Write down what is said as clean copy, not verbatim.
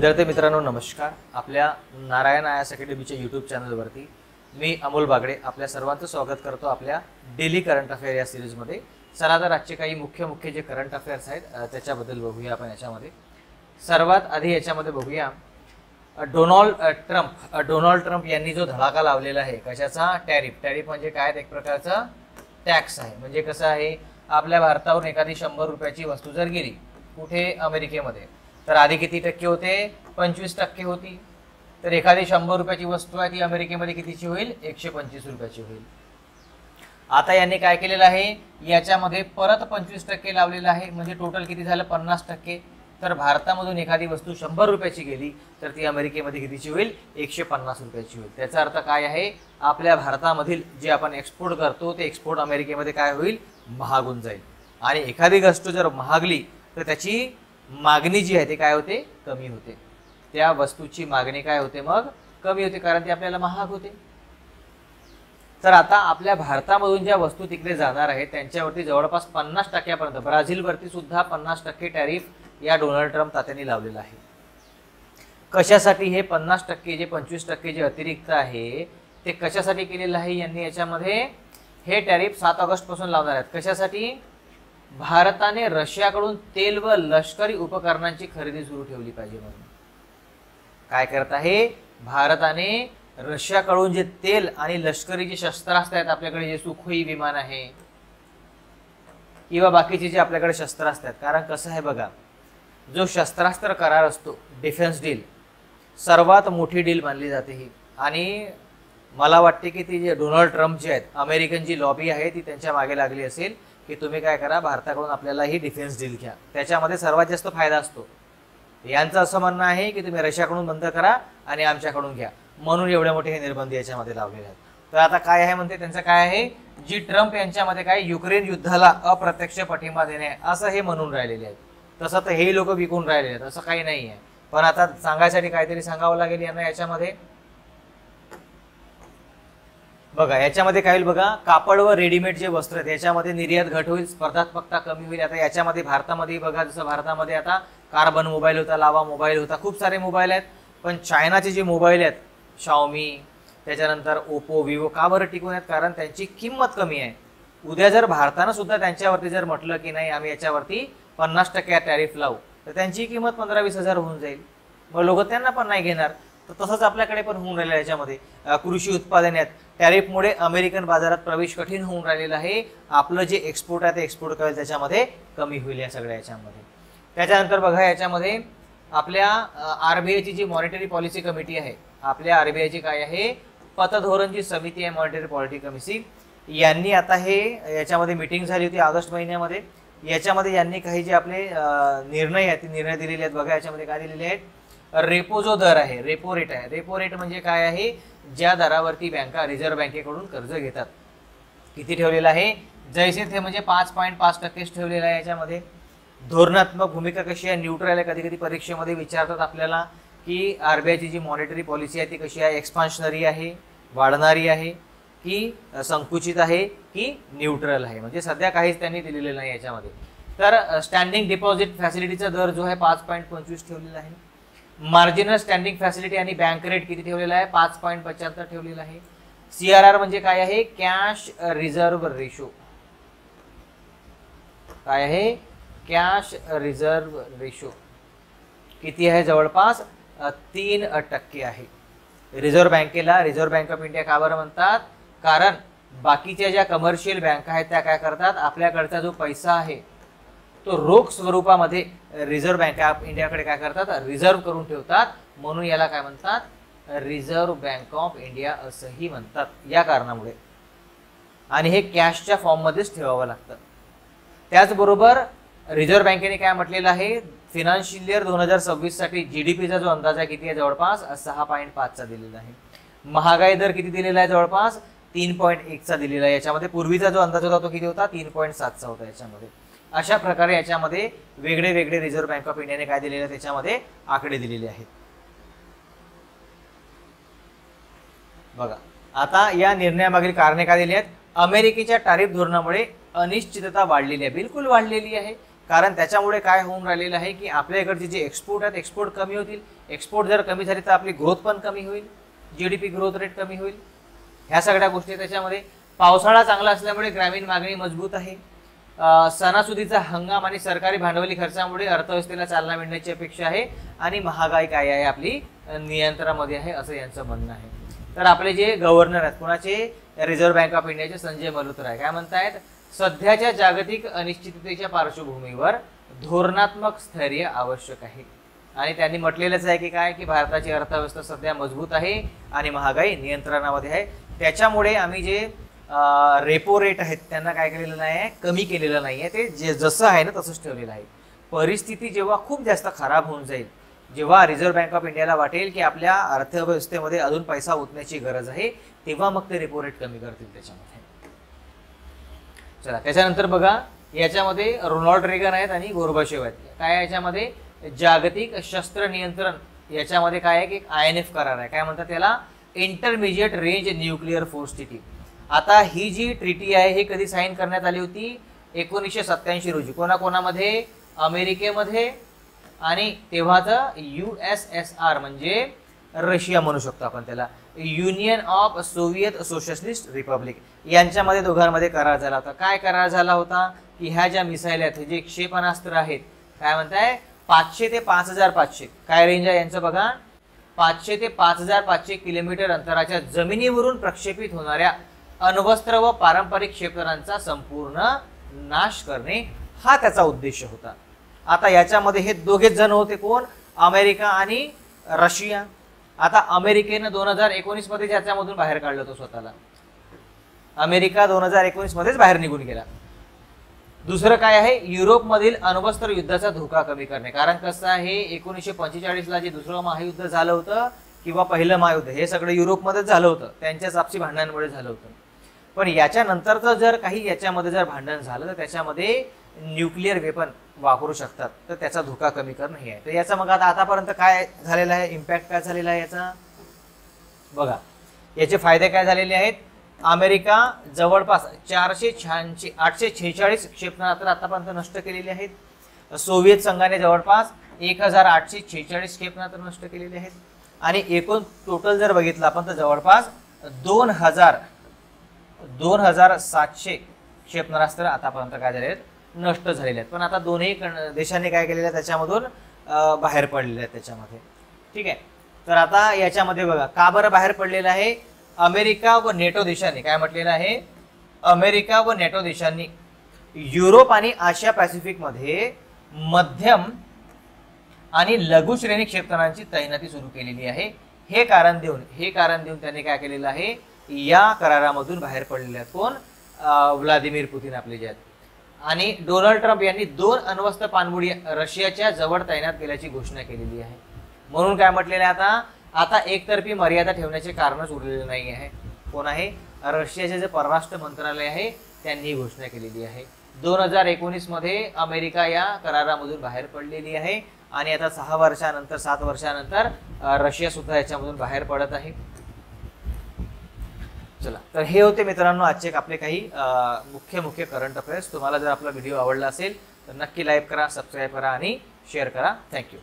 विद्यार्थी मित्रांनो नमस्कार। आपल्या नारायण आय एस अकॅडमीच्या यूट्यूब चॅनलवरती मी अमोल बागडे आपल्या सर्वांचं स्वागत करतो आपल्या डेली करंट अफेअर या सिरीजमध्ये। चला तर आजचे काही मुख्य जे करंट अफेअर्स आहेत त्याच्याबद्दल बघूया आपण। याच्यामध्ये सर्वात आधी याच्यामध्ये बघूया डोनाल्ड ट्रम्प यांनी जो धडाका लावलेला आहे कशाचा, टॅरिफ म्हणजे काय, एक प्रकारचा टॅक्स आहे। म्हणजे कसं आहे, आपल्या भारतावरून एखादी 100 रुपयाची वस्तू जर गेली कुठे अमेरिकेमध्ये तर आधी किती टक्के होते, 25% होती। तर एखादी 100 रुपयाची वस्तू आहे ती अमेरिकेमध्ये कितीची होईल, 125 रुपयाची होईल। आता यांनी काय केलेलं आहे, याच्यामध्ये परत 25% लावलेलं आहे, म्हणजे टोटल किती झालं, 50%। तर भारतामधून एखादी वस्तू 100 रुपयाची गेली तर ती अमेरिकेमध्ये कितीची होईल, 150 रुपयाची होईल। त्याचा अर्थ काय आहे, आपल्या भारतामधील जे आपण एक्सपोर्ट करतो ते एक्सपोर्ट अमेरिकेमध्ये काय होईल, महागून जाईल। आणि एखादी गोष्ट जर महागली तर त्याची मागणी जी आहे ते काय होते, कमी होते। त्या वस्तूची मागणी काय होते, मग कमी होते, कारण ती आपल्याला महाग होते। तर आता आपल्या भारतामधून ज्या वस्तू तिकडे जाणार आहेत त्यांच्यावरती जवळपास 50% ब्राझीलवरती सुद्धा 50% टॅरिफ या डोनाल्ड ट्रम्प तात्यांनी लावलेला आहे। कशासाठी हे 50% जे 25% जे अतिरिक्त आहे ते कशासाठी केलेलं आहे यांनी, याच्यामध्ये हे टॅरिफ 7 ऑगस्ट पासून लावणार आहेत। कशासाठी, भारताने रशियाकडून तेल व लष्करी उपकरणांची खरेदी सुरू ठेवली पाहिजे म्हणून। काय करत आहे, भारताने रशियाकडून जे तेल आणि लष्करी जे शस्त्रास्त्र आहेत, आपल्याकडे जे सुखोई विमान आहे किंवा बाकीचे जे आपल्याकडे शस्त्रास्त्र आहेत, कारण कसं आहे बघा, जो शस्त्रास्त्र करार असतो डिफेन्स डील सर्वात मोठी डील मानली जाते ही। आणि मला वाटते की ती जे डोनाल्ड ट्रम्प जे आहेत, अमेरिकन जी लॉबी आहे ती त्यांच्या मागे लागली असेल की तुम्ही काय करा, भारताकडून आपल्याला ही डिफेन्स डील घ्या, त्याच्यामध्ये सर्वात जास्त फायदा असतो। यांचं असं म्हणणं आहे की तुम्ही रशियाकडून बंद करा आणि आमच्याकडून घ्या, म्हणून एवढे मोठे हे निर्बंध याच्यामध्ये लावलेले आहेत। तर आता काय आहे म्हणते, त्यांचं काय आहे, जी ट्रम्प यांच्यामध्ये काय युक्रेन युद्धाला अप्रत्यक्ष पाठिंबा देणे असं हे म्हणून राहिलेले आहेत। तसं तर हे लोक विकून राहिले आहेत असं काही नाही आहे, पण आता सांगायसाठी काहीतरी सांगावं लागेल यांना। याच्यामध्ये बघा, याच्यामध्ये काय होईल बघा, कापड व रेडीमेड जे वस्त्र आहेत याच्यामध्ये निर्यात घट होईल, स्पर्धात्मकता कमी होईल। आता याच्यामध्ये भारतामध्ये बघा, जसं भारतामध्ये आता कार्बन मोबाईल होता, लावा मोबाईल होता, खूप सारे मोबाईल आहेत, पण चायनाचे जे मोबाईल आहेत शाओमी त्याच्यानंतर ओप्पो विवो का बरं टिकून आहेत, कारण त्यांची किंमत कमी आहे। उद्या जर भारतानं सुद्धा त्यांच्यावरती जर म्हटलं की नाही आम्ही याच्यावरती 50% टॅरिफ लावू तर त्यांची किंमत 15-20 हजार होऊन जाईल, मग लोक त्यांना पण नाही घेणार। तर तसंच आपल्याकडे पण होऊन राहिलं। याच्यामध्ये कृषी उत्पादने आहेत, टॅरिफमुळे अमेरिकन बाजारात प्रवेश कठीण होऊन राहिलेला आहे। आपलं जे एक्सपोर्ट आहे ते एक्सपोर्ट करेल त्याच्यामध्ये कमी होईल या सगळ्या याच्यामध्ये। त्याच्यानंतर बघा, याच्यामध्ये आपल्या आरबीआयची जी मॉनिटरी पॉलिसी कमिटी आहे, आपल्या आरबीआयची काय आहे, पतधोरण जी समिती आहे मॉनिटरी पॉलिसी कमिटी, यांनी आता हे याच्यामध्ये मीटिंग झाली होती ऑगस्ट महिन्यामध्ये। याच्यामध्ये यांनी काही जे आपले निर्णय आहेत ते निर्णय दिलेले आहेत। बघा याच्यामध्ये काय दिलेले आहेत, रेपो जो दर आहे, रेपो रेट आहे। रेपो रेट म्हणजे काय आहे, ज्या दरावरती बँका रिझर्व्ह बँकेकडून कर्ज घेतात, किती ठेवलेलं आहे, जैसे थे म्हणजे 5.5% ठेवलेलं आहे। याच्यामध्ये धोरणात्मक भूमिका कशी आहे, न्यूट्रल आहे। कधी कधी परीक्षेमध्ये विचारतात आपल्याला की आरबीआयची जी मॉनिटरी पॉलिसी आहे ती कशी आहे, एक्सपान्शनरी आहे, वाढणारी आहे की संकुचित आहे की न्यूट्रल आहे, म्हणजे सध्या काहीच त्यांनी दिलेलं नाही याच्यामध्ये। तर स्टँडिंग डिपॉझिट फॅसिलिटीचा दर जो आहे 5.25 ठेवलेला आहे। मार्जिनल स्टँडिंग फॅसिलिटी आणि बँक रेट किती ठेवलेला आहे, 5.75 ठेवलेला आहे। CRR म्हणजे काय आहे, कॅश रिझर्व्ह रेशो, काय आहे, कॅश रिझर्व्ह रेशो किती आहे, जवळपास 3% आहे। रिझर्व्ह बँकेला रिझर्व्ह बँक ऑफ इंडिया का बरं म्हणतात, कारण बाकीच्या ज्या कमर्शियल बँका आहेत त्या काय करतात, आपल्याकडचा जो पैसा आहे तो रोख स्वरूपामध्ये रिझर्व्ह बँक ऑफ इंडियाकडे काय करतात, रिझर्व्ह करून ठेवतात, म्हणून याला काय म्हणतात, रिझर्व्ह बँक ऑफ इंडिया असंही म्हणतात या कारणामुळे। आणि हे कॅशच्या फॉर्ममध्येच ठेवावं लागतं। त्याचबरोबर रिझर्व्ह बँकेने काय म्हटलेलं आहे, फिनान्शियल इयर 2026 साठी जीडीपीचा जो अंदाज आहे किती आहे, जवळपास 6.5चा दिलेला आहे। महागाई दर किती दिलेला आहे, जवळपास 3.1चा दिलेला आहे। याच्यामध्ये पूर्वीचा जो अंदाज होता तो किती होता, 3.7चा होता याच्यामध्ये। अशा प्रकारे याच्यामध्ये वेगळे वेगळे रिझर्व्ह बँक ऑफ इंडियाने काय दिलेले त्याच्यामध्ये आकडे दिलेले आहेत। बघा आता या निर्णयामागील कारणे काय दिली आहेत, अमेरिकेच्या टॅरिफ धोरणामुळे अनिश्चितता वाढलेली आहे, बिलकुल वाढलेली आहे। कारण त्याच्यामुळे काय होऊन राहिलेलं आहे की आपल्या इकडचे जे एक्सपोर्ट आहेत एक्सपोर्ट कमी होतील, एक्सपोर्ट जर कमी झाली तर आपली ग्रोथ पण कमी होईल, GDP ग्रोथ रेट कमी होईल. ह्या सगळ्या गोष्टी त्याच्यामध्ये. पावसाळा चांगला असल्यामुळे ग्रामीण मागणी मजबूत आहे. सणासुदीचा हंगाम आणि सरकारी भांडवली खर्चामुळे अर्थव्यवस्थेला चालना मिळण्याची अपेक्षा आहे आणि महागाई काय आहे आपली नियंत्रणामध्ये आहे, असं यांचं म्हणणं आहे. तर आपले जे गव्हर्नर आहेत कोणाचे, रिझर्व्ह बँक ऑफ इंडियाचे संजय मल्होत्रा काय म्हणतायत, सध्याच्या जागतिक अनिश्चिततेच्या पार्श्वभूमीवर धोरणात्मक स्थैर्य आवश्यक आहे. आणि त्यांनी म्हटलेलंच आहे की काय, की भारताची अर्थव्यवस्था सध्या मजबूत आहे आणि महागाई नियंत्रणामध्ये आहे. त्याच्यामुळे आम्ही जे रेपो रेट आहेत त्यांना काय केलेलं नाही आहे, कमी केलेलं नाही आहे, ते जे जसं आहे ना तसंच ठेवलेलं आहे. परिस्थिती जेव्हा खूप जास्त खराब होऊन जाईल, जेव्हा रिझर्व्ह बँक ऑफ इंडियाला वाटेल की आपल्या अर्थव्यवस्थेमध्ये अजून पैसा ओतण्याची गरज आहे, तेव्हा मग ते रेपो रेट कमी करतील त्याच्यामध्ये. चला त्याच्यानंतर बघा, याच्यामध्ये रोनाल्ड रेगन आहेत आणि गोर्बाचेव आहेत. काय याच्यामध्ये, जागतिक शस्त्र नियंत्रण याच्यामध्ये काय आहे की INF करार आहे. काय म्हणतात त्याला, intermediate range nuclear force treaty. आता ही जी ट्रिटी आहे ही कधी साईन करण्यात आली होती, 1987 रोजी. कोणाकोणामध्ये, अमेरिकेमध्ये आणि तेव्हाचं USSR म्हणजे रशिया म्हणू शकतो आपण त्याला, union of Soviet socialist Republic, यांच्यामध्ये दोघांमध्ये करार झाला होता. काय करार झाला होता की ह्या ज्या मिसाईल आहेत, जे क्षेपणास्त्र आहेत, काय म्हणताय 500 ते 5500, काय रेंज आहे यांचं बघा, 500 ते 5500 किलोमीटर अंतराच्या जमिनीवरून प्रक्षेपित होणाऱ्या अण्वस्त्र व पारंपरिक क्षेपणास्त्रांचा संपूर्ण नाश करणे हा त्याचा उद्देश होता. आता याच्यामध्ये हे दोघेच जण होते, कोण, अमेरिका आणि रशिया. आता अमेरिकेनं 2019 मध्ये याच्यामधून बाहेर काढलं होतं स्वतःला. अमेरिका 2019 मध्येच बाहेर निघून गेला. दुसरं काय आहे, युरोपमधील अण्वस्त्र युद्धाचा धोका कमी करणे. कारण कसं आहे, 1945 ला जे दुसरं महायुद्ध झालं होतं किंवा पहिलं महायुद्ध हे सगळं युरोपमध्येच झालं होतं, त्यांच्याच आपसी भांडणांमुळे झालं होतं. पण याच्यानंतरचं जर काही याच्यामध्ये जर भांडण झालं तर त्याच्यामध्ये न्यूक्लिअर वेपन वापरू शकतात, तर त्याचा धोका कमी करणं हे आहे. तर याचा मग आता आतापर्यंत काय झालेलं आहे, इम्पॅक्ट काय झालेला आहे याचा बघा. याचे फायदे काय झालेले आहेत, अमेरिका जवळपास 846 क्षेपणास्त्र आतापर्यंत नष्ट केलेले आहेत. सोव्हिएत संघाने जवळपास 1846 क्षेपणास्त्र नष्ट केलेले आहेत. आणि एकूण टोटल जर बघितलं आपण तर जवळपास 2700 क्षेपणास्त्र आतापर्यंत काय झाले आहेत, नष्ट झालेले आहेत. पण आता दोन्ही देशांनी काय केलेलं आहे, त्याच्यामधून बाहेर पडलेले आहेत त्याच्यामध्ये. ठीक आहे. तर आता याच्यामध्ये बघा का बरं बाहेर पडलेलं आहे, अमेरिका व नेटो देशांनी काय म्हटलेलं आहे, अमेरिका व नेटो देशांनी युरोप आणि आशिया पॅसिफिक मध्ये मध्यम आणि लघु श्रेणी क्षेपणास्त्रांची तैनाती सुरू केलेली आहे. हे कारण देऊन त्यांनी काय केलेलं आहे, या करारामधून बाहेर पडलेले आहेत. कोण, व्लादिमीर पुतिन आपले जे आहेत. आणि डोनाल्ड ट्रम्प यांनी 2 अण्वस्त्र पाणबुडी रशियाच्या जवळ तैनात केल्याची घोषणा केलेली आहे. म्हणून काय म्हटलेलं आहे, आता एकतर्फी मर्यादा ठेवण्याचे कारणच उरलेले नाही आहे. कोण आहे, रशियाचे जे परराष्ट्र मंत्रालय आहे त्यांनी ही घोषणा केलेली आहे. 2019 मध्ये अमेरिका या करारामधून बाहेर पडलेली आहे आणि आता 7 वर्षानंतर रशिया सुद्धा याच्यामधून बाहेर पडत आहे. चला, तर हे होते मित्रांनो आजचे आपले काही मुख्य करंट अफेअर्स. तुम्हाला जर आपला व्हिडिओ आवडला असेल तर नक्की लाईक करा, सबस्क्राईब करा आणि शेअर करा. थँक्यू.